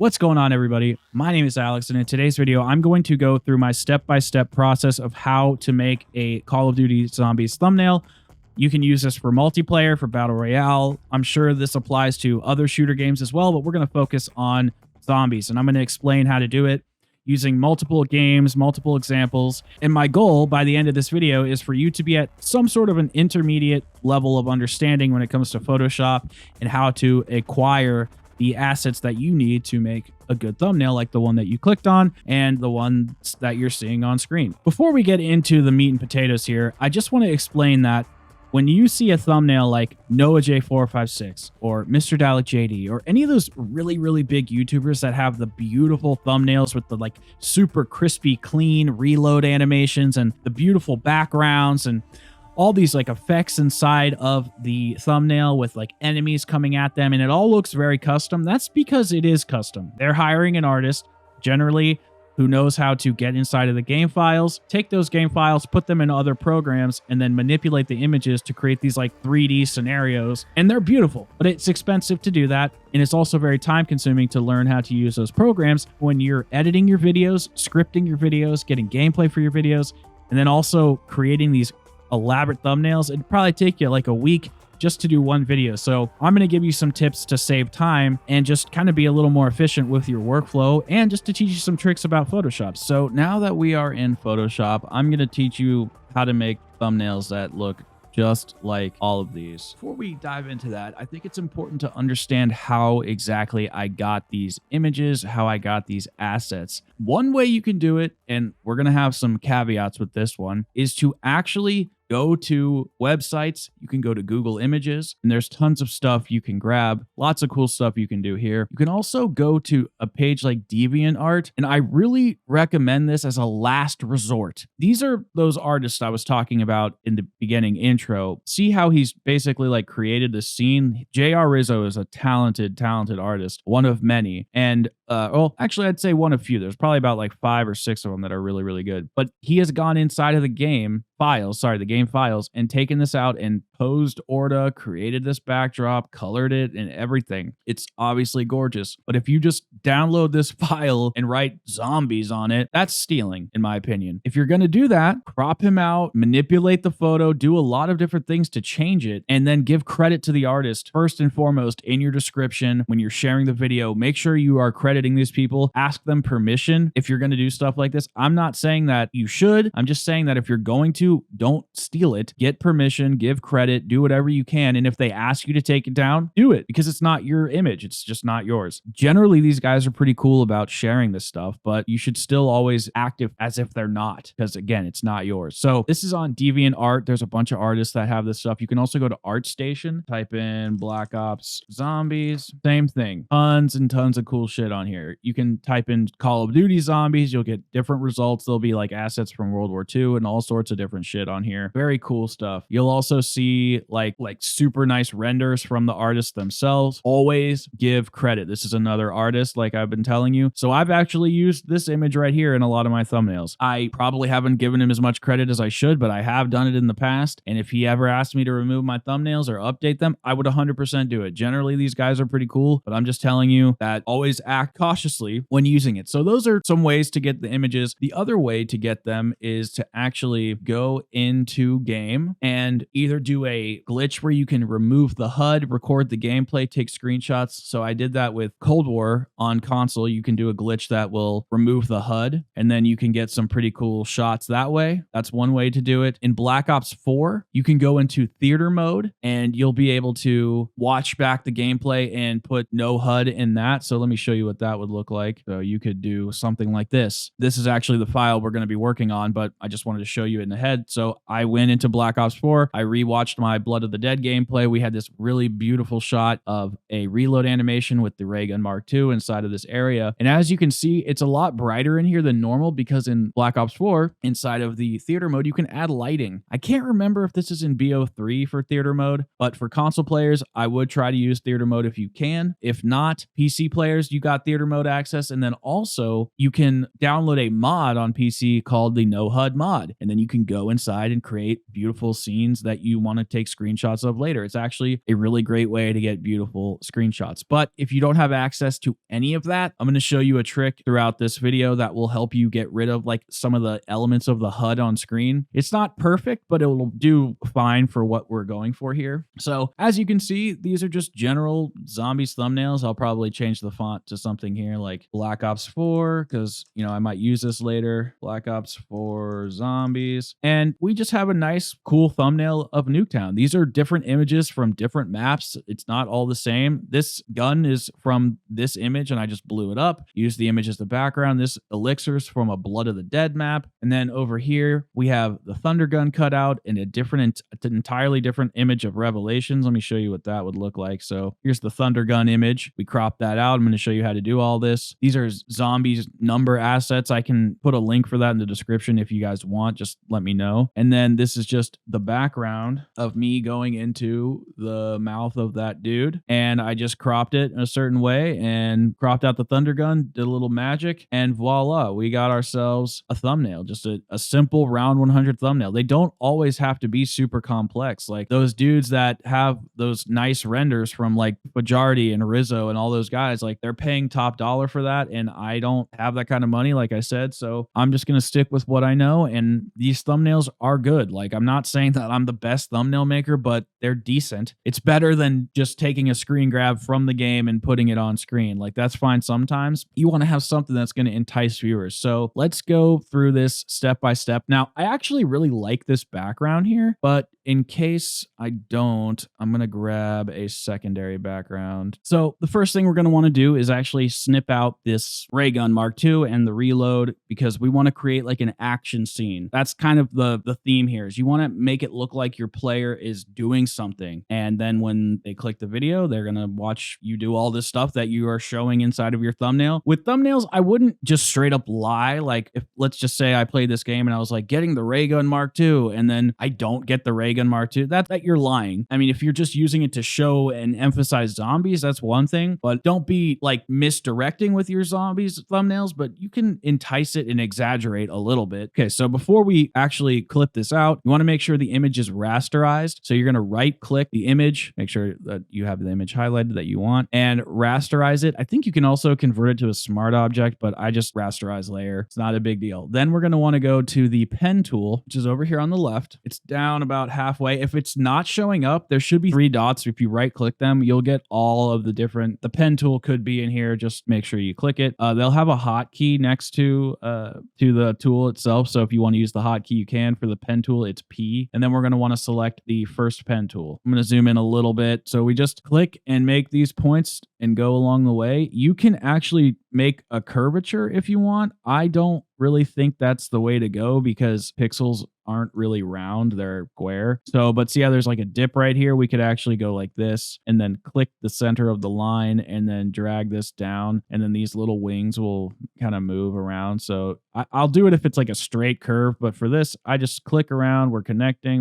What's going on, everybody? My name is Alex, and in today's video, I'm going to go through my step-by-step process of how to make a Call of Duty Zombies thumbnail. You can use this for multiplayer, for Battle Royale. I'm sure this applies to other shooter games as well, but we're going to focus on zombies, and I'm going to explain how to do it using multiple games, multiple examples. And my goal by the end of this video is for you to be at some sort of an intermediate level of understanding when it comes to Photoshop and how to acquire the assets that you need to make a good thumbnail, like the one that you clicked on and the ones that you're seeing on screen. Before we get into the meat and potatoes here, I just want to explain that when you see a thumbnail like Noah J456 or MrDalekJD or any of those really big YouTubers that have the beautiful thumbnails with the like super crispy, clean reload animations and the beautiful backgrounds and all these like effects inside of the thumbnail with like enemies coming at them, and it all looks very custom, that's because it is custom. They're hiring an artist, generally, who knows how to get inside of the game files, take those game files, put them in other programs, and then manipulate the images to create these like 3D scenarios. And they're beautiful, but it's expensive to do that. And it's also very time consuming to learn how to use those programs when you're editing your videos, scripting your videos, getting gameplay for your videos, and then also creating these elaborate thumbnails. It'd probably take you like a week just to do one video. So I'm going to give you some tips to save time and just kind of be a little more efficient with your workflow and just to teach you some tricks about Photoshop. So now that we are in Photoshop, I'm going to teach you how to make thumbnails that look just like all of these. Before we dive into that, I think it's important to understand how exactly I got these images, how I got these assets. One way you can do it, and we're going to have some caveats with this one, is to actually go to websites. You can go to Google Images, and there's tons of stuff you can grab. Lots of cool stuff you can do here. You can also go to a page like DeviantArt, and I really recommend this as a last resort. These are those artists I was talking about in the beginning intro. See how he's basically like created this scene? J.R. Rizzo is a talented artist, one of many. And well, actually, I'd say one of few. There's probably about like 5 or 6 of them that are really good. But he has gone inside of the game files, the game files, and taken this out and posed Orta, created this backdrop, colored it, and everything. It's obviously gorgeous. But if you just download this file and write zombies on it, that's stealing, in my opinion. If you're going to do that, crop him out, manipulate the photo, do a lot of different things to change it, and then give credit to the artist first and foremost in your description. When you're sharing the video, make sure you are crediting these people. Ask them permission if you're going to do stuff like this. I'm not saying that you should. I'm just saying that if you're going to, don't steal it. Get permission, give credit, do whatever you can. And if they ask you to take it down, do it, because it's not your image. It's just not yours. Generally, these guys are pretty cool about sharing this stuff, but you should still always act as if they're not, because again, it's not yours. So this is on DeviantArt. There's a bunch of artists that have this stuff. You can also go to ArtStation, type in Black Ops Zombies, same thing. Tons and tons of cool shit on here. You can type in Call of Duty Zombies. You'll get different results. There'll be like assets from World War II and all sorts of different shit on here. Very cool stuff. You'll also see like super nice renders from the artists themselves. Always give credit. This is another artist, like I've been telling you. So I've actually used this image right here in a lot of my thumbnails. I probably haven't given him as much credit as I should, but I have done it in the past. And if he ever asked me to remove my thumbnails or update them, I would 100% do it. Generally, these guys are pretty cool, but I'm just telling you that always act cautiously when using it. So those are some ways to get the images. The other way to get them is to actually go into game and either do a glitch where you can remove the HUD, record the gameplay, take screenshots. So I did that with Cold War on console. You can do a glitch that will remove the HUD, and then you can get some pretty cool shots that way. That's one way to do it. In Black Ops 4, you can go into theater mode and you'll be able to watch back the gameplay and put no HUD in that. So let me show you what that would look like. So you could do something like this. This is actually the file we're going to be working on, but I just wanted to show you it in the head. So I went into Black Ops 4. I rewatched my Blood of the Dead gameplay. We had this really beautiful shot of a reload animation with the Ray Gun Mark II inside of this area. And as you can see, it's a lot brighter in here than normal because in Black Ops 4, inside of the theater mode, you can add lighting. I can't remember if this is in BO3 for theater mode, but for console players, I would try to use theater mode if you can. If not, PC players, you got theater mode access. And then also you can download a mod on PC called the No HUD mod. And then you can go inside and create beautiful scenes that you want to take screenshots of later. It's actually a really great way to get beautiful screenshots. But if you don't have access to any of that, I'm going to show you a trick throughout this video that will help you get rid of like some of the elements of the HUD on screen. It's not perfect, but it will do fine for what we're going for here. So as you can see, these are just general zombies thumbnails. I'll probably change the font to something here like Black Ops 4 because, you know, I might use this later. Black Ops 4 zombies. And we just have a nice, cool thumbnail of Nuketown. These are different images from different maps. It's not all the same. This gun is from this image and I just blew it up. Use the image as the background. This elixir is from a Blood of the Dead map. And then over here, we have the Thunder Gun cut out in a different, entirely different image of Revelations. Let me show you what that would look like. So here's the Thunder Gun image. We cropped that out. I'm going to show you how to do all this. These are zombies number assets. I can put a link for that in the description if you guys want. Just let me know. And then this is just the background of me going into the mouth of that dude. And I just cropped it in a certain way and cropped out the Thunder Gun, did a little magic, and voila, we got ourselves a thumbnail. Just a simple round 100 thumbnail. They don't always have to be super complex. Like those dudes that have those nice renders from like Fajardi and Rizzo and all those guys, like they're paying top dollar for that. And I don't have that kind of money, like I said. So I'm just going to stick with what I know. And these thumbnails are good. Like I'm not saying that I'm the best thumbnail maker, but they're decent. It's better than just taking a screen grab from the game and putting it on screen. Like that's fine sometimes. You want to have something that's going to entice viewers. So let's go through this step by step. Now, I actually really like this background here, but in case I don't, I'm going to grab a secondary background. So the first thing we're going to want to do is actually snip out this ray gun Mark II and the reload because we want to create like an action scene. That's kind of the theme here is you want to make it look like your player is doing something. And then when they click the video, they're going to watch you do all this stuff that you are showing inside of your thumbnail. With thumbnails, I wouldn't just straight up lie. Like if let's just say I played this game and I was like getting the ray gun Mark II and then I don't get the ray gun Mark II, that you're lying. I mean, if you're just using it to show and emphasize zombies, that's one thing, but don't be like misdirecting with your zombies thumbnails, but you can entice it and exaggerate a little bit. Okay, so before we actually clip this out, you want to make sure the image is rasterized. So you're going to right click the image, make sure that you have the image highlighted that you want and rasterize it. I think you can also convert it to a smart object, but I just rasterize layer. It's not a big deal. Then we're going to want to go to the pen tool, which is over here on the left. It's down about halfway. If it's not showing up, there should be 3 dots. If you right click them, you'll get all of the different, the pen tool could be in here. Just make sure you click it. They'll have a hotkey next to the tool itself. So if you want to use the hotkey, you can. For the pen tool, it's P. And then we're going to want to select the first pen tool. I'm going to zoom in a little bit. So we just click and make these points and go along the way. You can actually make a curvature if you want. I don't really think that's the way to go because pixels aren't really round, they're square. So, but see how there's like a dip right here? We could actually go like this and then click the center of the line and then drag this down. And then these little wings will kind of move around. So I'll do it if it's like a straight curve, but for this, I just click around. We're connecting.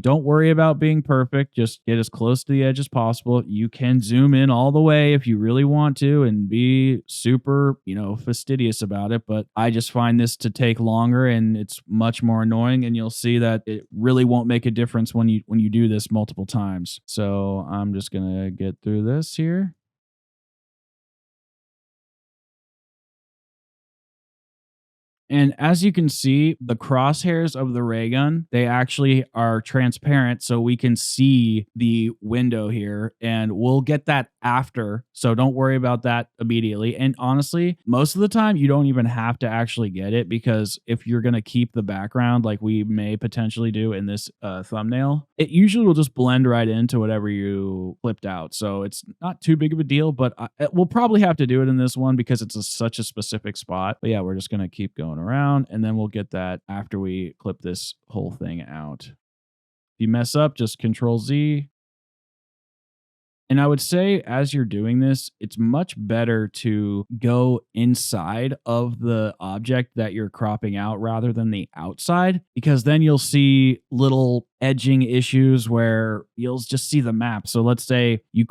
Don't worry about being perfect. Just get as close to the edge as possible. You can zoom in all the way if you really want to and be super, fastidious about it. But I just find this to take longer and it's much more annoying. And you'll see that it really won't make a difference when you do this multiple times. So I'm just going to get through this here. And as you can see, the crosshairs of the ray gun, they actually are transparent so we can see the window here and we'll get that after. So don't worry about that immediately. And honestly, most of the time you don't even have to actually get it because if you're going to keep the background like we may potentially do in this thumbnail, it usually will just blend right into whatever you clipped out. So it's not too big of a deal, but we'll probably have to do it in this one because it's such a specific spot. But yeah, we're just going to keep going around and then we'll get that after we clip this whole thing out. If you mess up, just Control Z. And I would say as you're doing this, it's much better to go inside of the object that you're cropping out rather than the outside, because then you'll see little edging issues where you'll just see the map. So let's say you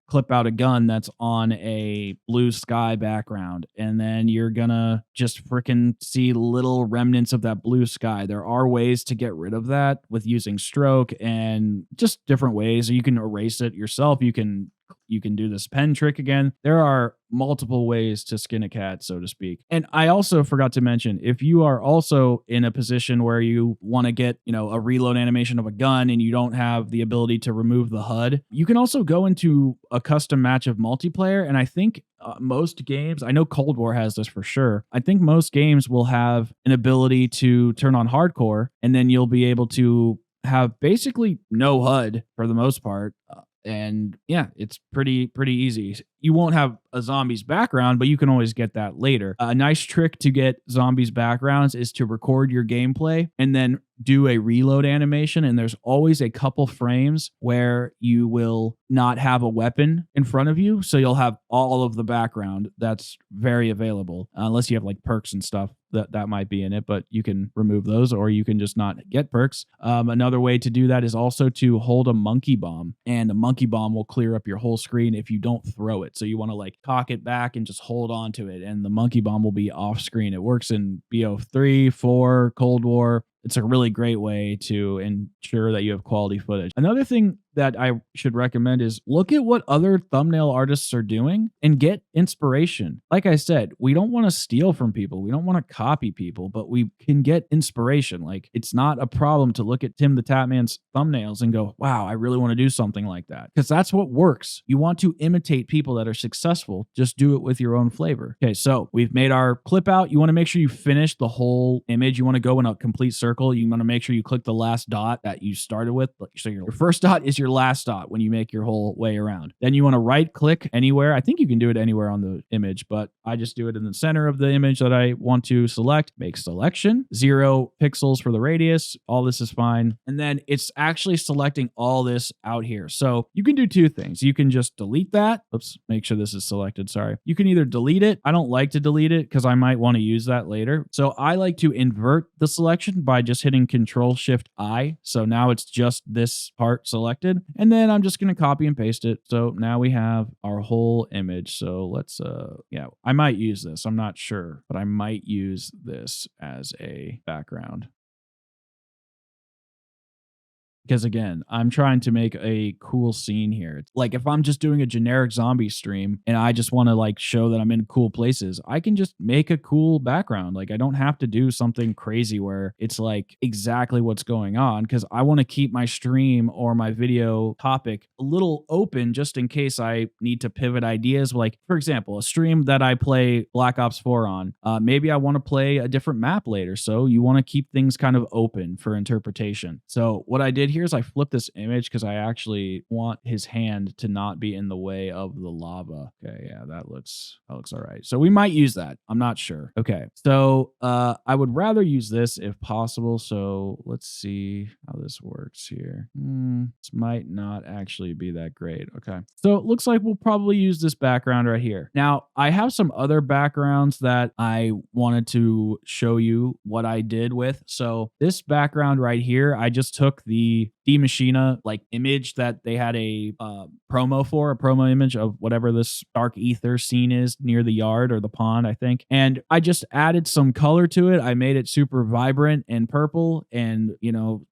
clip out a gun that's on a blue sky background, and then you're gonna just freaking see little remnants of that blue sky. There are ways to get rid of that with using stroke and just different ways. You can erase it yourself. You can do this pen trick again. There are multiple ways to skin a cat, so to speak. And I also forgot to mention, if you are also in a position where you want to get, a reload animation of a gun and you don't have the ability to remove the HUD, you can also go into a custom match of multiplayer. And I think most games, I know Cold War has this for sure. I think most games will have an ability to turn on hardcore, and then you'll be able to have basically no HUD for the most part. And yeah, it's pretty easy. You won't have a zombie's background, but you can always get that later. A nice trick to get zombies' backgrounds is to record your gameplay and then do a reload animation. And there's always a couple frames where you will not have a weapon in front of you. So you'll have all of the background. That's very available, unless you have like perks and stuff that might be in it, but you can remove those, or you can just not get perks. Another way to do that is also to hold a monkey bomb, and a monkey bomb will clear up your whole screen if you don't throw it. So you want to like cock it back and just hold on to it, and the monkey bomb will be off screen. It works in BO3, 4, Cold War. It's a really great way to ensure that you have quality footage. Another thing that I should recommend is look at what other thumbnail artists are doing and get inspiration. Like I said, we don't want to steal from people. We don't want to copy people, but we can get inspiration. Like, it's not a problem to look at Tim the Tatman's thumbnails and go, wow, I really want to do something like that. Because that's what works. You want to imitate people that are successful. Just do it with your own flavor. Okay, so we've made our clip out. You want to make sure you finish the whole image. You want to go in a complete circle. You want to make sure you click the last dot that you started with. So your first dot is your last dot when you make your whole way around. Then you want to right click anywhere. I think you can do it anywhere on the image, but I just do it in the center of the image that I want to select. Make selection, 0 pixels for the radius. All this is fine. And then it's actually selecting all this out here. So you can do two things. You can just delete that. Oops, make sure this is selected. Sorry. You can either delete it. I don't like to delete it because I might want to use that later. So I like to invert the selection by just hitting Control-Shift-I. So now it's just this part selected. And then I'm just going to copy and paste it. So now we have our whole image. So let's, I might use this. I'm not sure, but I might use this as a background. Because again, I'm trying to make a cool scene here. Like, if I'm just doing a generic zombie stream and I just want to like show that I'm in cool places, I can just make a cool background. Like, I don't have to do something crazy where it's like exactly what's going on, because I want to keep my stream or my video topic a little open just in case I need to pivot ideas. Like, for example, a stream that I play Black Ops 4 on, maybe I want to play a different map later. So you want to keep things kind of open for interpretation. So what I did here is I flipped this image because I actually want his hand to not be in the way of the lava. Okay, yeah, that looks all right. So we might use that. I'm not sure. Okay, so I would rather use this if possible. So let's see how this works here. This might not actually be that great. Okay, so it looks like we'll probably use this background right here. Now, I have some other backgrounds that I wanted to show you what I did with. So this background right here, I just took the D Machina like image that they had a promo image of whatever this dark ether scene is near the yard or the pond, I think. And I just added some color to it. I made it super vibrant and purple and,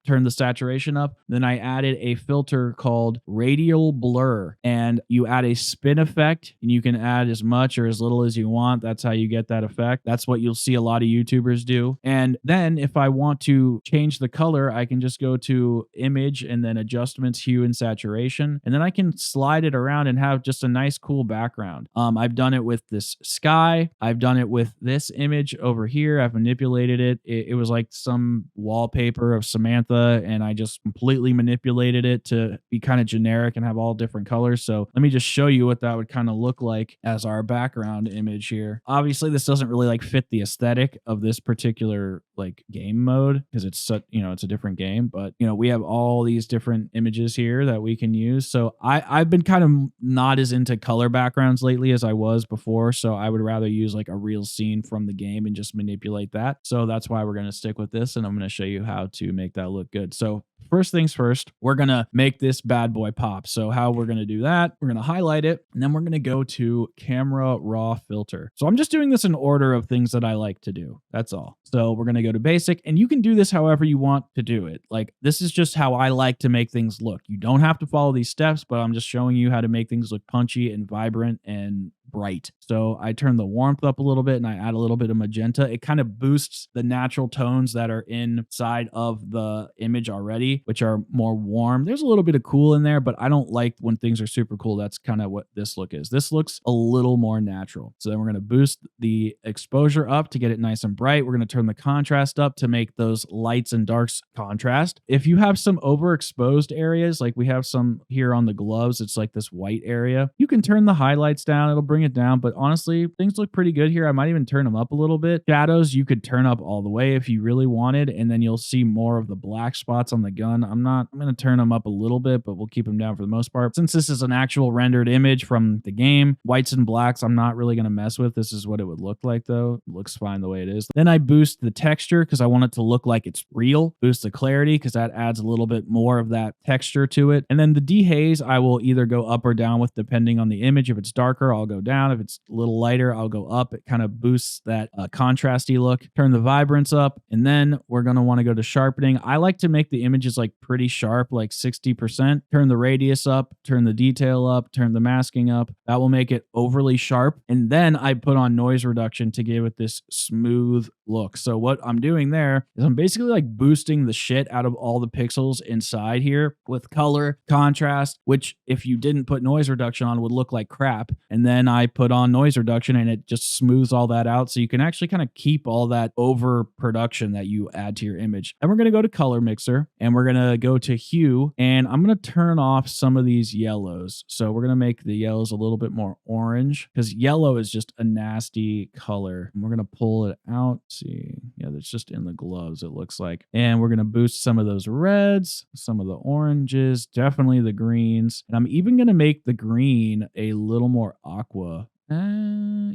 turned the saturation up. Then I added a filter called radial blur, and you add a spin effect, and you can add as much or as little as you want. That's how you get that effect. That's what you'll see a lot of YouTubers do. And then if I want to change the color, I can just go to image and then adjustments, hue and saturation, and then I can slide it around and have just a nice cool background. I've done it with this sky. I've done it with this image over here. I've manipulated it. It was like some wallpaper of Samantha, and I just completely manipulated it to be kind of generic and have all different colors. So let me just show you what that would kind of look like as our background image here. Obviously, this doesn't really like fit the aesthetic of this particular like game mode because it's such, it's a different game, but we have all these different images here that we can use. So I've been kind of not as into color backgrounds lately as I was before. So I would rather use like a real scene from the game and just manipulate that. So that's why we're going to stick with this. And I'm going to show you how to make that look good. So first things first, we're going to make this bad boy pop. So how we're going to do that, we're going to highlight it, and then we're going to go to camera raw filter. So I'm just doing this in order of things that I like to do. That's all. So we're going to go to basic, and you can do this however you want to do it. Like, this is just how I like to make things look. You don't have to follow these steps, but I'm just showing you how to make things look punchy and vibrant and bright. So I turn the warmth up a little bit and I add a little bit of magenta. It kind of boosts the natural tones that are inside of the image already, which are more warm. There's a little bit of cool in there, but I don't like when things are super cool. That's kind of what this look is. This looks a little more natural. So then we're going to boost the exposure up to get it nice and bright. We're going to turn the contrast up to make those lights and darks contrast. If you have some overexposed areas, like we have some here on the gloves, it's like this white area, you can turn the highlights down. It'll bring it down, but honestly, things look pretty good here. I might even turn them up a little bit. Shadows, you could turn up all the way if you really wanted, and then you'll see more of the black spots on the gun. I'm going to turn them up a little bit, but we'll keep them down for the most part. Since this is an actual rendered image from the game, whites and blacks, I'm not really going to mess with. This is what it would look like though. It looks fine the way it is. Then I boost the texture because I want it to look like it's real. Boost the clarity because that adds a little bit more of that texture to it. And then the dehaze, I will either go up or down with depending on the image. If it's darker, I'll go down. If it's a little lighter, I'll go up. It kind of boosts that contrasty look. Turn the vibrance up, and then we're going to want to go to sharpening. I like to make the images like pretty sharp, like 60%. Turn the radius up, turn the detail up, turn the masking up. That will make it overly sharp. And then I put on noise reduction to give it this smooth look. So what I'm doing there is I'm basically like boosting the shit out of all the pixels inside here with color, contrast, which if you didn't put noise reduction on would look like crap. And then I put on noise reduction and it just smooths all that out. So you can actually kind of keep all that overproduction that you add to your image. And we're going to go to color mixer and we're going to go to hue, and I'm going to turn off some of these yellows. So we're going to make the yellows a little bit more orange because yellow is just a nasty color. And we're going to pull it out. See, yeah, that's just in the gloves, it looks like. And we're going to boost some of those reds, some of the oranges, definitely the greens. And I'm even going to make the green a little more aqua.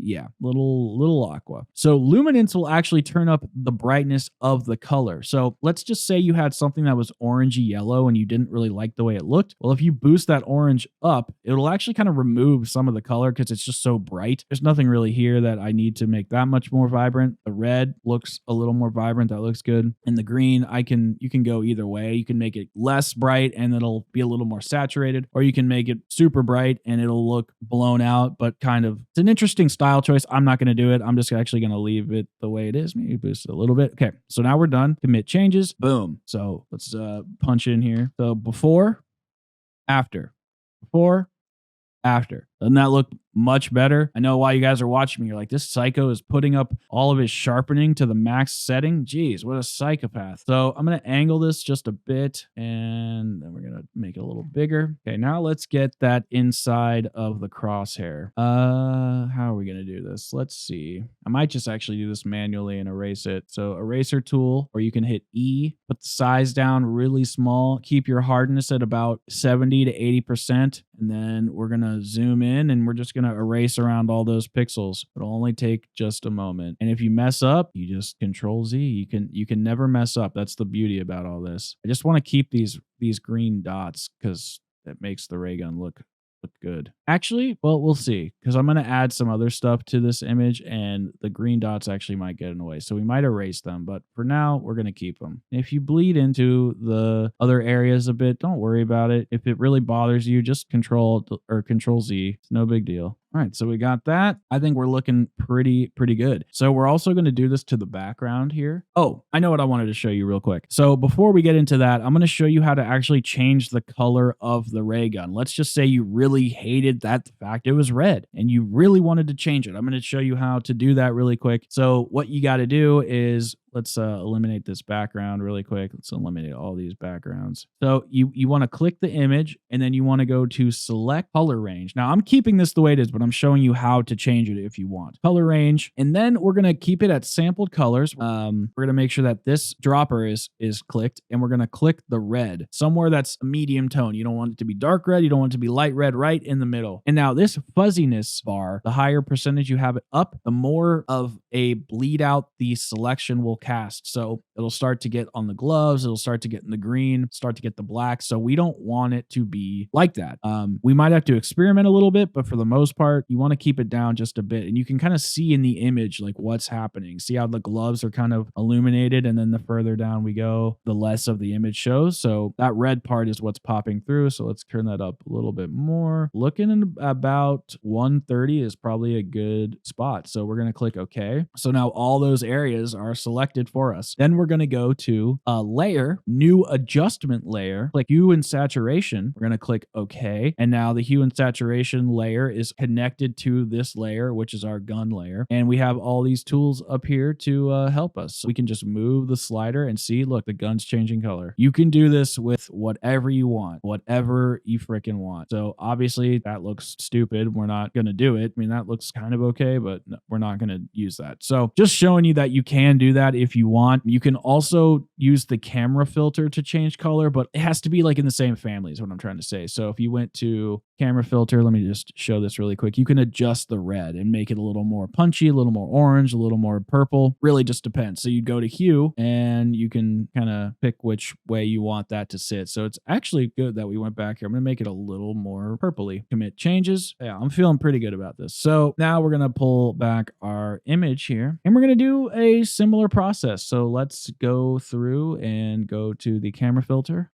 Yeah, little aqua. So luminance will actually turn up the brightness of the color. So let's just say you had something that was orangey yellow and you didn't really like the way it looked. Well, if you boost that orange up, it'll actually kind of remove some of the color because it's just so bright. There's nothing really here that I need to make that much more vibrant. The red looks a little more vibrant. That looks good. And the green, you can go either way. You can make it less bright and it'll be a little more saturated, or you can make it super bright and it'll look blown out, but kind of, it's an interesting style choice. I'm not going to do it. I'm just actually going to leave it the way it is. Maybe boost it a little bit. Okay, so now we're done. Commit changes. Boom. So let's punch in here. So before, after, before, after. Doesn't that look much better? I know why you guys are watching me. You're like, this psycho is putting up all of his sharpening to the max setting. Jeez, what a psychopath. So I'm going to angle this just a bit, and then we're going to make it a little bigger. Okay, now let's get that inside of the crosshair. How are we going to do this? Let's see. I might just actually do this manually and erase it. So eraser tool, or you can hit E, put the size down really small, keep your hardness at about 70 to 80%, and then we're going to zoom in and we're just going to erase around all those pixels. It'll only take just a moment. And if you mess up, you just Control Z. You can never mess up. That's the beauty about all this. I just want to keep these green dots because that makes the ray gun look good. Actually, well, we'll see, because I'm going to add some other stuff to this image and the green dots actually might get in the way. So we might erase them, but for now, we're going to keep them. If you bleed into the other areas a bit, don't worry about it. If it really bothers you, just Control Z. It's no big deal. All right, so we got that. I think we're looking pretty good. So we're also going to do this to the background here. Oh, I know what I wanted to show you real quick. So before we get into that, I'm going to show you how to actually change the color of the ray gun. Let's just say you really hated that the fact it was red and you really wanted to change it. I'm going to show you how to do that really quick. So what you got to do is let's eliminate this background really quick. Let's eliminate all these backgrounds. So you want to click the image, and then you want to go to select color range. Now I'm keeping this the way it is, but I'm showing you how to change it if you want. Color range, and then we're going to keep it at sampled colors. We're going to make sure that this dropper is clicked, and we're going to click the red somewhere that's a medium tone. You don't want it to be dark red, you don't want it to be light red, right in the middle. And now this fuzziness bar, the higher percentage you have it up, the more of a bleed out the selection will cast. So it'll start to get on the gloves, it'll start to get in the green, start to get the black. So we don't want it to be like that. We might have to experiment a little bit, but for the most part, you want to keep it down just a bit. And you can kind of see in the image like what's happening. See how the gloves are kind of illuminated, and then the further down we go, the less of the image shows. So that red part is what's popping through. So let's turn that up a little bit more. Looking at about 130 is probably a good spot. So we're going to click OK. So now all those areas are selected for us. Then we're going to go to a layer, new adjustment layer, click hue and saturation. We're going to click OK. And now the hue and saturation layer is connected to this layer, which is our gun layer. And we have all these tools up here to help us. So we can just move the slider and see, look, the gun's changing color. You can do this with whatever you want, whatever you freaking want. So obviously that looks stupid. We're not going to do it. I mean, that looks kind of okay, but no, we're not going to use that. So just showing you that you can do that if you want. You can also use the camera filter to change color, but it has to be like in the same family is what I'm trying to say. So if you went to camera filter, let me just show this really quick. You can adjust the red and make it a little more punchy, a little more orange, a little more purple. Really just depends. So you go to hue and you can kind of pick which way you want that to sit. So it's actually good that we went back here. I'm going to make it a little more purpley. Commit changes. Yeah, I'm feeling pretty good about this. So now we're going to pull back our image here, and we're going to do a similar process. So let's go through and go to the camera filter.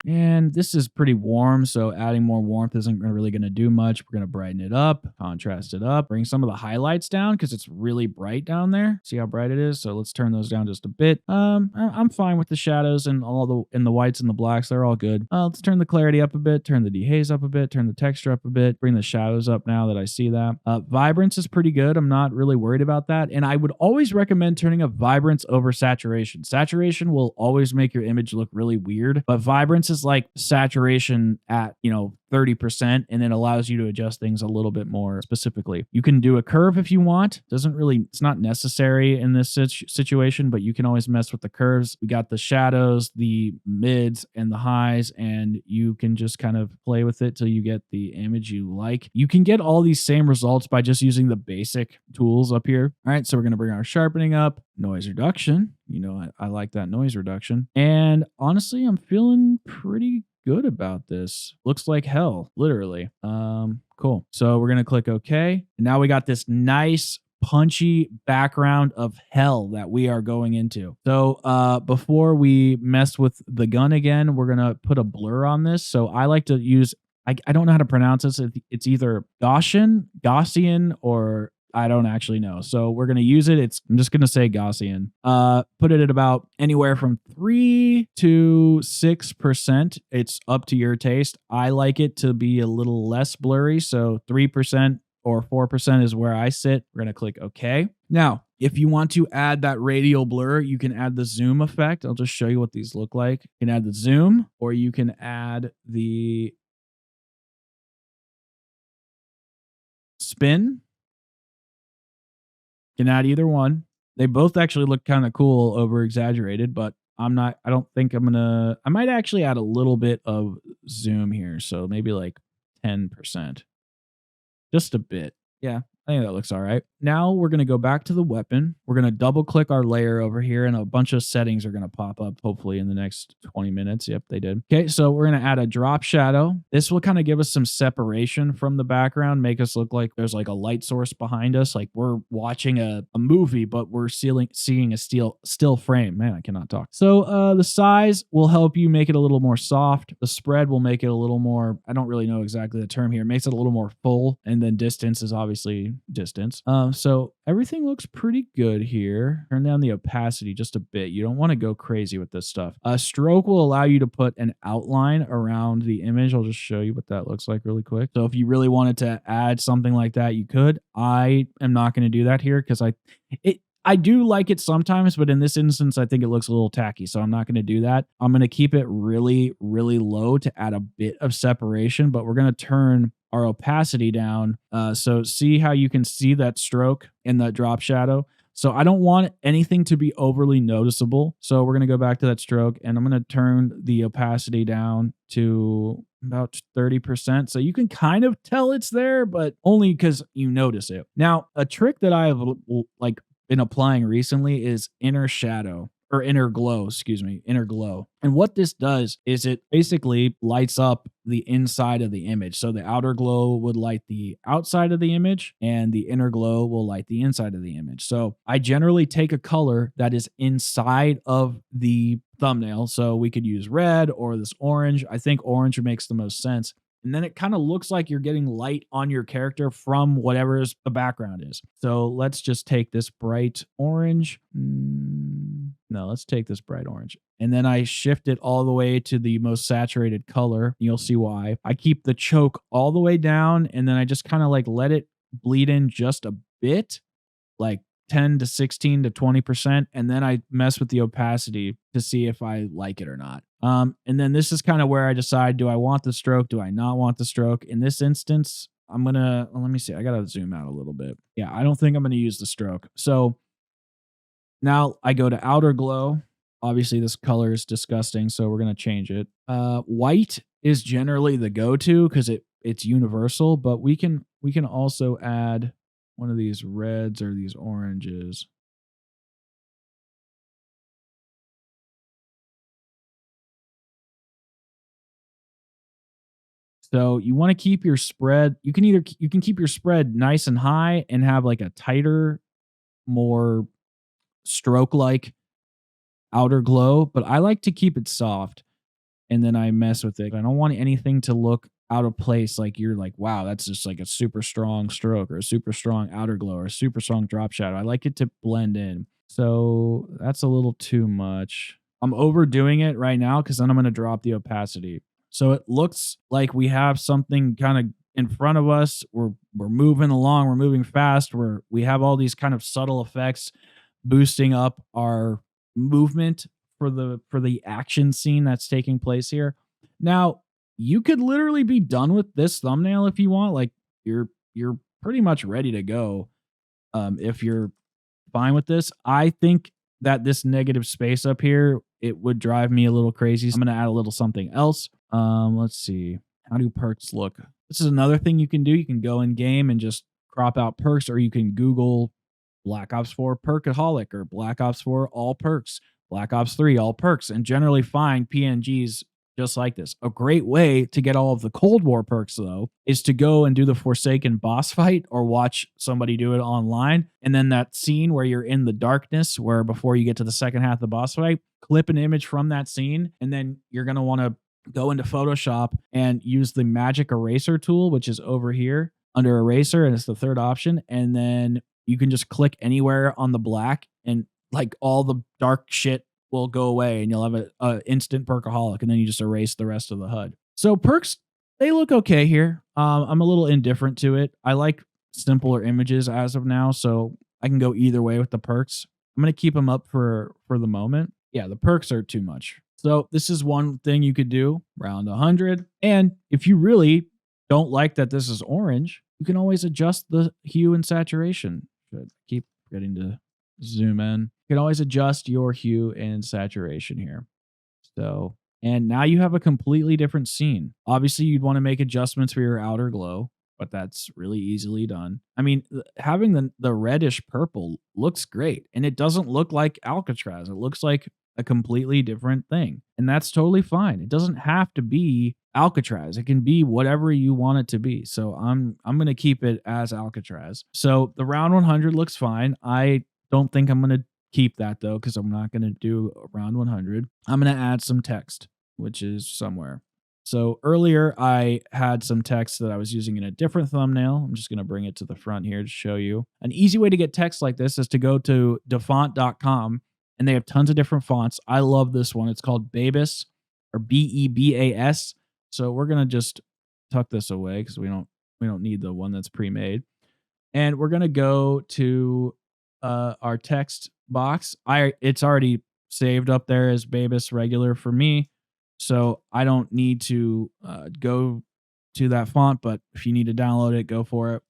And this is pretty warm, so adding more warmth isn't really going to do much. We're going to brighten it up, contrast it up, bring some of the highlights down because it's really bright down there. See how bright it is? So let's turn those down just a bit. I'm fine with the shadows and all the whites and the blacks. They're all good. Let's turn the clarity up a bit, turn the dehaze up a bit, turn the texture up a bit, bring the shadows up now that I see that. Vibrance is pretty good. I'm not really worried about that. And I would always recommend turning up vibrance over saturation. Saturation will always make your image look really weird, but vibrance is like saturation at, 30%, and then allows you to adjust things a little bit more specifically. You can do a curve if you want. It's not necessary in this situation, but you can always mess with the curves. We got the shadows, the mids, and the highs, and you can just kind of play with it till you get the image you like. You can get all these same results by just using the basic tools up here. All right, so we're going to bring our sharpening up, noise reduction. I like that noise reduction. And honestly, I'm feeling pretty good about this. Looks like hell, literally. Cool. So we're going to click OK. And now we got this nice punchy background of hell that we are going into. So before we mess with the gun again, we're going to put a blur on this. So I like to use, I don't know how to pronounce this. It's either Gaussian, or I don't actually know. So we're going to use it. I'm just going to say Gaussian. Put it at about anywhere from 3 to 6%. It's up to your taste. I like it to be a little less blurry. So 3% or 4% is where I sit. We're going to click OK. Now, if you want to add that radial blur, you can add the zoom effect. I'll just show you what these look like. You can add the zoom, or you can add the spin. Can add either one. They both actually look kind of cool, over exaggerated, but I might actually add a little bit of zoom here. So maybe like 10%, just a bit. Yeah, I think that looks all right. Now we're going to go back to the weapon. We're going to double click our layer over here, and a bunch of settings are going to pop up hopefully in the next 20 minutes. Yep, they did. Okay, so we're going to add a drop shadow. This will kind of give us some separation from the background, make us look like there's like a light source behind us, like we're watching a movie, but we're seeing a still frame. Man, I cannot talk. So the size will help you make it a little more soft. The spread will make it a little more, I don't really know exactly the term here, it makes it a little more full, and then distance is obviously distance. So everything looks pretty good here. Turn down the opacity just a bit. You don't want to go crazy with this stuff. Stroke will allow you to put an outline around the image. I'll just show you what that looks like really quick. So if you really wanted to add something like that, you could. I am not going to do that here because I I do like it sometimes, but in this instance, I think it looks a little tacky, so I'm not going to do that. I'm going to keep it really, really low to add a bit of separation, but we're going to turn our opacity down. So see how you can see that stroke in that drop shadow? So I don't want anything to be overly noticeable. So we're going to go back to that stroke, and I'm going to turn the opacity down to about 30%. So you can kind of tell it's there, but only because you notice it. Now, a trick that I have like been applying recently is inner shadow or inner glow, excuse me, inner glow. And what this does is it basically lights up the inside of the image. So the outer glow would light the outside of the image and the inner glow will light the inside of the image. So I generally take a color that is inside of the thumbnail. So we could use red or this orange. I think orange makes the most sense. And then it kind of looks like you're getting light on your character from whatever the background is. So let's just take this bright orange. No, let's take this bright orange. And then I shift it all the way to the most saturated color. You'll see why. I keep the choke all the way down, and then I just kind of like let it bleed in just a bit, like 10 to 16 to 20%. And then I mess with the opacity to see if I like it or not. And then this is kind of where I decide, do I want the stroke? Do I not want the stroke? In this instance, I'm going to, let me see. I got to zoom out a little bit. Yeah, I don't think I'm going to use the stroke. So now I go to outer glow. Obviously this color is disgusting, so we're going to change it. White is generally the go-to because it's universal, but we can also add one of these reds or these oranges. So you want to keep your spread. You can keep your spread nice and high and have like a tighter, more stroke like outer glow, but I like to keep it soft and then I mess with it. I don't want anything to look out of place, like you're like, wow, that's just like a super strong stroke or a super strong outer glow or a super strong drop shadow. I like it to blend in. So that's a little too much. I'm overdoing it right now because then I'm going to drop the opacity. So it looks like we have something kind of in front of us. We're moving along, we're moving fast, we have all these kind of subtle effects boosting up our movement for the action scene that's taking place here. Now, you could literally be done with this thumbnail if you want. Like you're pretty much ready to go. If you're fine with this, I think that this negative space up here, it would drive me a little crazy. So I'm going to add a little something else. Let's see. How do perks look? This is another thing you can do. You can go in game and just crop out perks, or you can Google Black Ops 4 Perkaholic or Black Ops 4 all perks, Black Ops 3 all perks, and generally find PNGs just like this. A great way to get all of the Cold War perks, though, is to go and do the Forsaken boss fight or watch somebody do it online. And then that scene where you're in the darkness, where before you get to the second half of the boss fight, clip an image from that scene. And then you're going to want to go into Photoshop and use the magic eraser tool, which is over here under eraser. And it's the third option. And then you can just click anywhere on the black and like all the dark shit will go away and you'll have a instant perkaholic, and then you just erase the rest of the HUD. So perks, they look okay here. I'm a little indifferent to it. I like simpler images as of now, so I can go either way with the perks. I'm going to keep them up for the moment. Yeah, the perks are too much. So this is one thing you could do, round 100. And if you really don't like that this is orange, you can always adjust the hue and saturation. Should keep forgetting to zoom in. You can always adjust your hue and saturation here. So, and now you have a completely different scene. Obviously, you'd want to make adjustments for your outer glow, but that's really easily done. I mean, having the reddish purple looks great, and it doesn't look like Alcatraz. It looks like a completely different thing, and that's totally fine. It doesn't have to be Alcatraz. It can be whatever you want it to be. So I'm going to keep it as Alcatraz. So the round 100 looks fine. I don't think I'm going to keep that though, because I'm not going to do round 100. I'm going to add some text, which is somewhere. So earlier I had some text that I was using in a different thumbnail. I'm just going to bring it to the front here to show you. An easy way to get text like this is to go to defont.com, and they have tons of different fonts. I love this one. It's called Bebas, or Bebas. So we're going to just tuck this away because we don't need the one that's pre-made. And we're going to go to our text box. It's already saved up there as Babus regular for me, so I don't need to go to that font. But if you need to download it, go for it.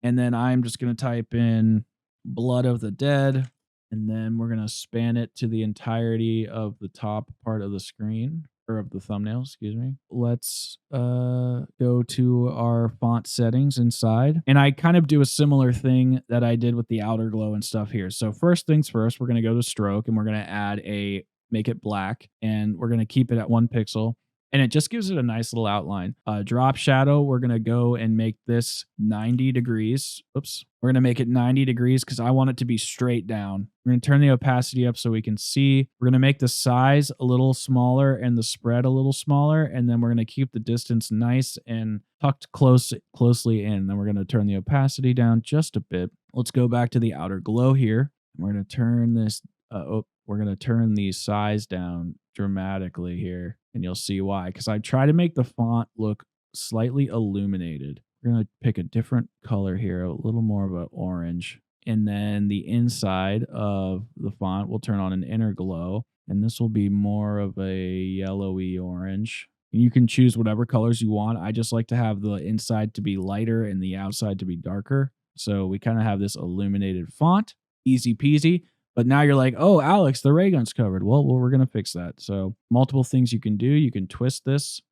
And then I'm just gonna type in Blood of the Dead, and then we're gonna span it to the entirety of the top part of the screen, or of the thumbnail, excuse me. Let's go to our font settings inside. And I kind of do a similar thing that I did with the outer glow and stuff here. So first things first, we're gonna go to stroke and we're gonna make it black, and we're gonna keep it at 1 pixel. And it just gives it a nice little outline. Drop shadow, we're going to go and make this 90 degrees. Oops. We're going to make it 90 degrees because I want it to be straight down. We're going to turn the opacity up so we can see. We're going to make the size a little smaller and the spread a little smaller. And then we're going to keep the distance nice and tucked closely in. Then we're going to turn the opacity down just a bit. Let's go back to the outer glow here. We're going to turn this, we're going to turn the size down dramatically here, and you'll see why. Because I try to make the font look slightly illuminated. We're going to pick a different color here, a little more of an orange. And then the inside of the font will turn on an inner glow, and this will be more of a yellowy orange. And you can choose whatever colors you want. I just like to have the inside to be lighter and the outside to be darker. So we kind of have this illuminated font. Easy peasy. But now you're like, oh, Alex, the ray gun's covered. Well, we're going to fix that. So multiple things you can do. You can twist this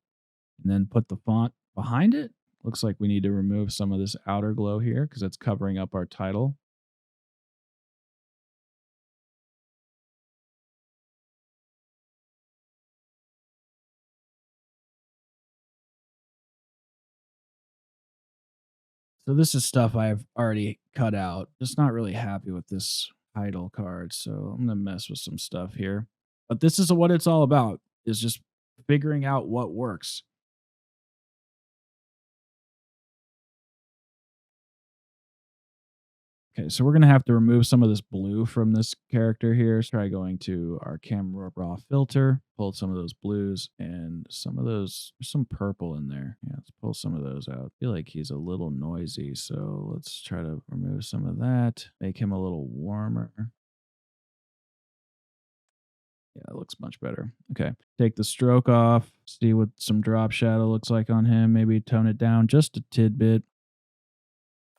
and then put the font behind it. Looks like we need to remove some of this outer glow here because it's covering up our title. So this is stuff I've already cut out. Just not really happy with this title card. So I'm going to mess with some stuff here. But this is what it's all about, is just figuring out what works. Okay, so we're going to have to remove some of this blue from this character here. Try going to our camera raw filter, pull some of those blues and some of those, there's some purple in there. Yeah, let's pull some of those out. I feel like he's a little noisy, so let's try to remove some of that, make him a little warmer. Yeah, it looks much better. Okay, take the stroke off, see what some drop shadow looks like on him, maybe tone it down just a tidbit.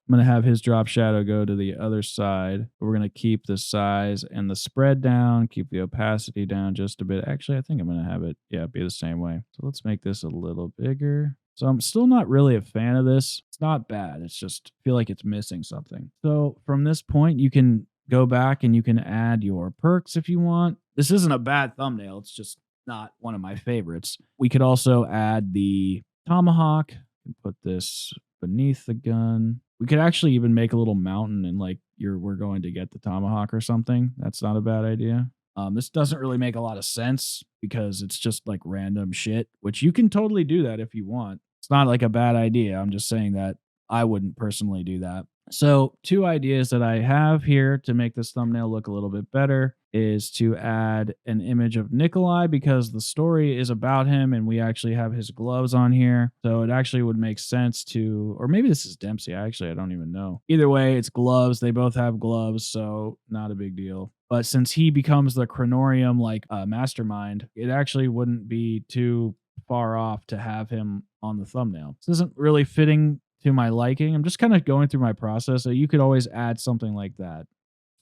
I'm going to have his drop shadow go to the other side. We're going to keep the size and the spread down, keep the opacity down just a bit. Actually, I think I'm going to have it, be the same way. So let's make this a little bigger. So I'm still not really a fan of this. It's not bad. It's just, I feel like it's missing something. So from this point, you can go back and you can add your perks if you want. This isn't a bad thumbnail. It's just not one of my favorites. We could also add the tomahawk and put this beneath the gun. We could actually even make a little mountain and like we're going to get the tomahawk or something. That's not a bad idea. This doesn't really make a lot of sense because it's just like random shit, which you can totally do that if you want. It's not like a bad idea. I'm just saying that I wouldn't personally do that. So 2 ideas that I have here to make this thumbnail look a little bit better is to add an image of Nikolai because the story is about him and we actually have his gloves on here. So it actually would make sense to, or maybe this is Dempsey. I don't even know. Either way, it's gloves. They both have gloves, so not a big deal. But since he becomes the Chronorium mastermind, it actually wouldn't be too far off to have him on the thumbnail. This isn't really fitting to my liking. I'm just kind of going through my process. So you could always add something like that.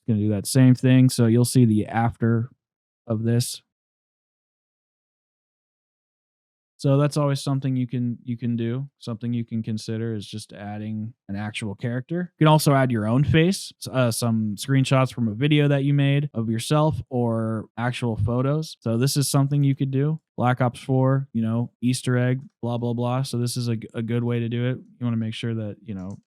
Going to do that same thing. So you'll see the after of this. So that's always something you can do. Something you can consider is just adding an actual character. You can also add your own face, some screenshots from a video that you made of yourself or actual photos. So this is something you could do. Black Ops 4, Easter egg, blah, blah, blah. So this is a good way to do it. You want to make sure that,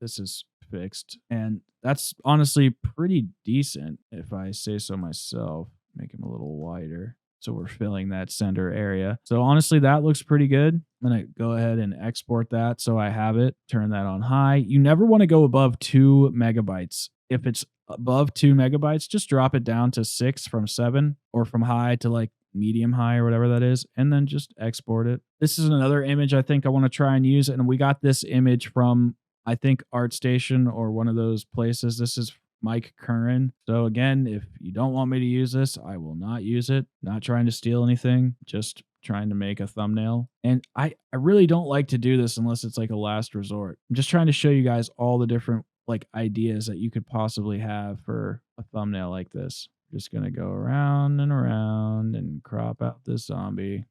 this is fixed. And that's honestly pretty decent if I say so myself. Make him a little wider. So we're filling that center area. So honestly, that looks pretty good. I'm going to go ahead and export that so I have it. Turn that on high. You never want to go above 2 megabytes. If it's above 2 megabytes, just drop it down to 6 from 7 or from high to like medium high or whatever that is, and then just export it. This is another image I think I want to try and use. And we got this image from, I think, ArtStation or one of those places. This is Mike Curran. So again, if you don't want me to use this, I will not use it. Not trying to steal anything, just trying to make a thumbnail. And I really don't like to do this unless it's like a last resort. I'm just trying to show you guys all the different like ideas that you could possibly have for a thumbnail like this. Just gonna go around and crop out this zombie.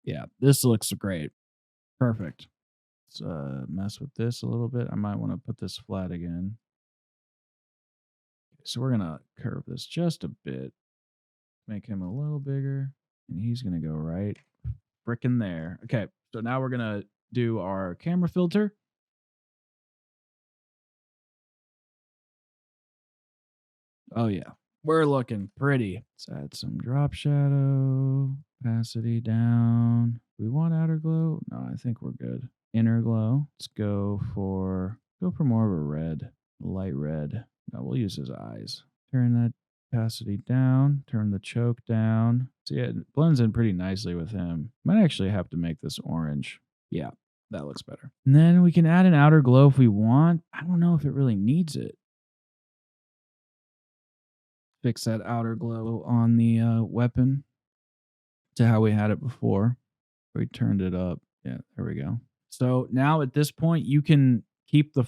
Yeah, this looks great. Perfect. Let's mess with this a little bit. I might want to put this flat again. So we're gonna curve this just a bit, make him a little bigger, and he's gonna go right frickin' there. Okay, so now we're gonna do our camera filter. Oh yeah, we're looking pretty. Let's add some drop shadow, opacity down. Do we want outer glow? No, I think we're good. Inner glow. Let's go for more of a red, light red. No, we'll use his eyes. Turn that opacity down. Turn the choke down. See, it blends in pretty nicely with him. Might actually have to make this orange. Yeah, that looks better. And then we can add an outer glow if we want. I don't know if it really needs it. Fix that outer glow on the weapon to how we had it before. We turned it up. Yeah, there we go. So now at this point, you can keep the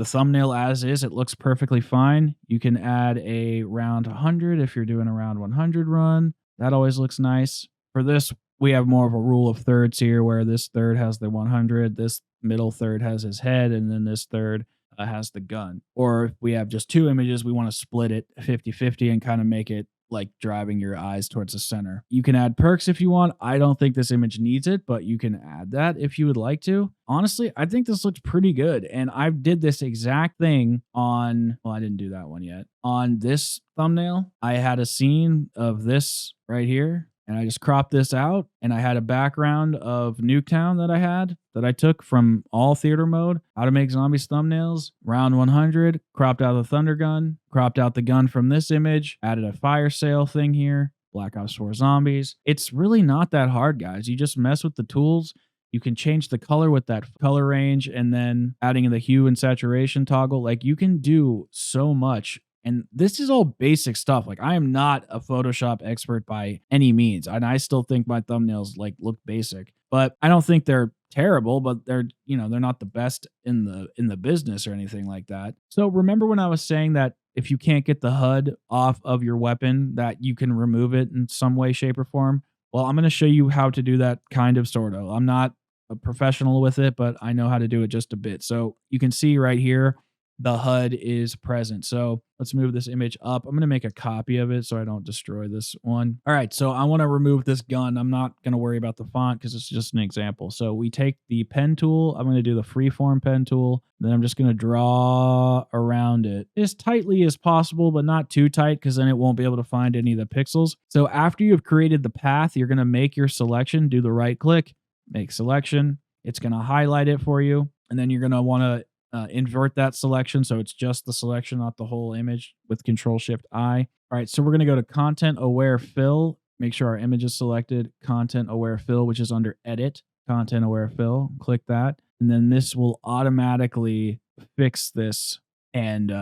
thumbnail as is. It looks perfectly fine. You can add a round 100 if you're doing a round 100 run. That always looks nice. For this, we have more of a rule of thirds here where this third has the 100, this middle third has his head, and then this third has the gun. Or if we have just two images, we want to split it 50-50 and kind of make it like driving your eyes towards the center. You can add perks if you want. I don't think this image needs it, but you can add that if you would like to. Honestly, I think this looks pretty good. And I did this exact thing on, well, I didn't do that one yet. On this thumbnail, I had a scene of this right here. And I just cropped this out, and I had a background of Nuketown that I took from all theater mode, how to make zombies thumbnails, round 100, cropped out the thunder gun, cropped out the gun from this image, added a fire sale thing here, Black Ops 4 zombies. It's really not that hard, guys. You just mess with the tools. You can change the color with that color range and then adding the hue and saturation toggle. Like you can do so much. And this is all basic stuff. Like I am not a Photoshop expert by any means. And I still think my thumbnails like look basic, but I don't think they're terrible, but they're not the best in the business or anything like that. So remember when I was saying that if you can't get the HUD off of your weapon, that you can remove it in some way, shape, or form? Well, I'm going to show you how to do that kind of, sort of. I'm not a professional with it, but I know how to do it just a bit. So you can see right here, the HUD is present. So let's move this image up. I'm going to make a copy of it so I don't destroy this one. All right, so I want to remove this gun. I'm not going to worry about the font because it's just an example. So we take the pen tool. I'm going to do the freeform pen tool. Then I'm just going to draw around it as tightly as possible, but not too tight because then it won't be able to find any of the pixels. So after you've created the path, you're going to make your selection, do the right click, make selection. It's going to highlight it for you. And then you're going to want to invert that selection so it's just the selection, not the whole image, with Control-Shift-I. All right, so we're going to go to Content Aware Fill. Make sure our image is selected. Content Aware Fill, which is under Edit. Content Aware Fill. Click that. And then this will automatically fix this and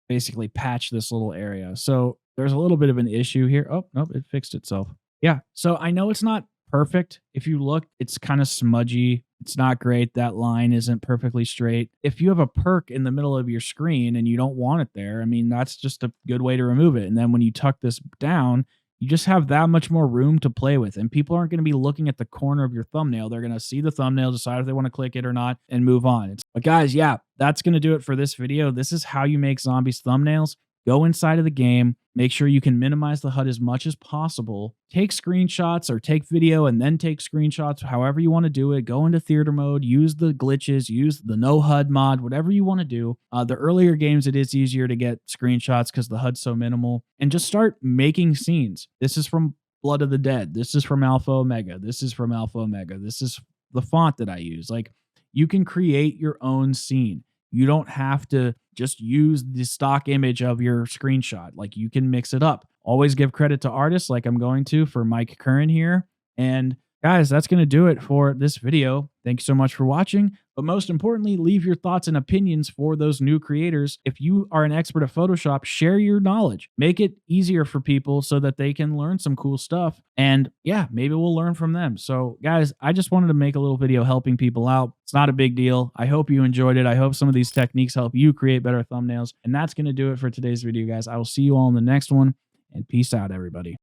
basically patch this little area. So there's a little bit of an issue here. Oh, nope, it fixed itself. Yeah, so I know it's not perfect. If you look, it's kind of smudgy. It's not great. That line isn't perfectly straight. If you have a perk in the middle of your screen and you don't want it there, I mean, that's just a good way to remove it. And then when you tuck this down, you just have that much more room to play with. And people aren't going to be looking at the corner of your thumbnail. They're going to see the thumbnail, decide if they want to click it or not, and move on. But guys, yeah, that's going to do it for this video. This is how you make zombies thumbnails. Go inside of the game, Make sure you can minimize the HUD as much as possible. Take screenshots or take video and then take screenshots, however you want to do it. Go into theater mode, use the glitches, use the no HUD mod, whatever you want to do. The earlier games, it is easier to get screenshots because the HUD's so minimal. And just start making scenes. This is from Blood of the Dead. This is from Alpha Omega. This is from Alpha Omega. This is the font that I use. Like, you can create your own scene. You don't have to just use the stock image of your screenshot. Like, you can mix it up. Always give credit to artists, like I'm going to for Mike Curran here. And guys, that's going to do it for this video. Thank you so much for watching. But most importantly, leave your thoughts and opinions for those new creators. If you are an expert at Photoshop, share your knowledge. Make it easier for people so that they can learn some cool stuff. And yeah, maybe we'll learn from them. So guys, I just wanted to make a little video helping people out. It's not a big deal. I hope you enjoyed it. I hope some of these techniques help you create better thumbnails. And that's going to do it for today's video, guys. I will see you all in the next one. And peace out, everybody.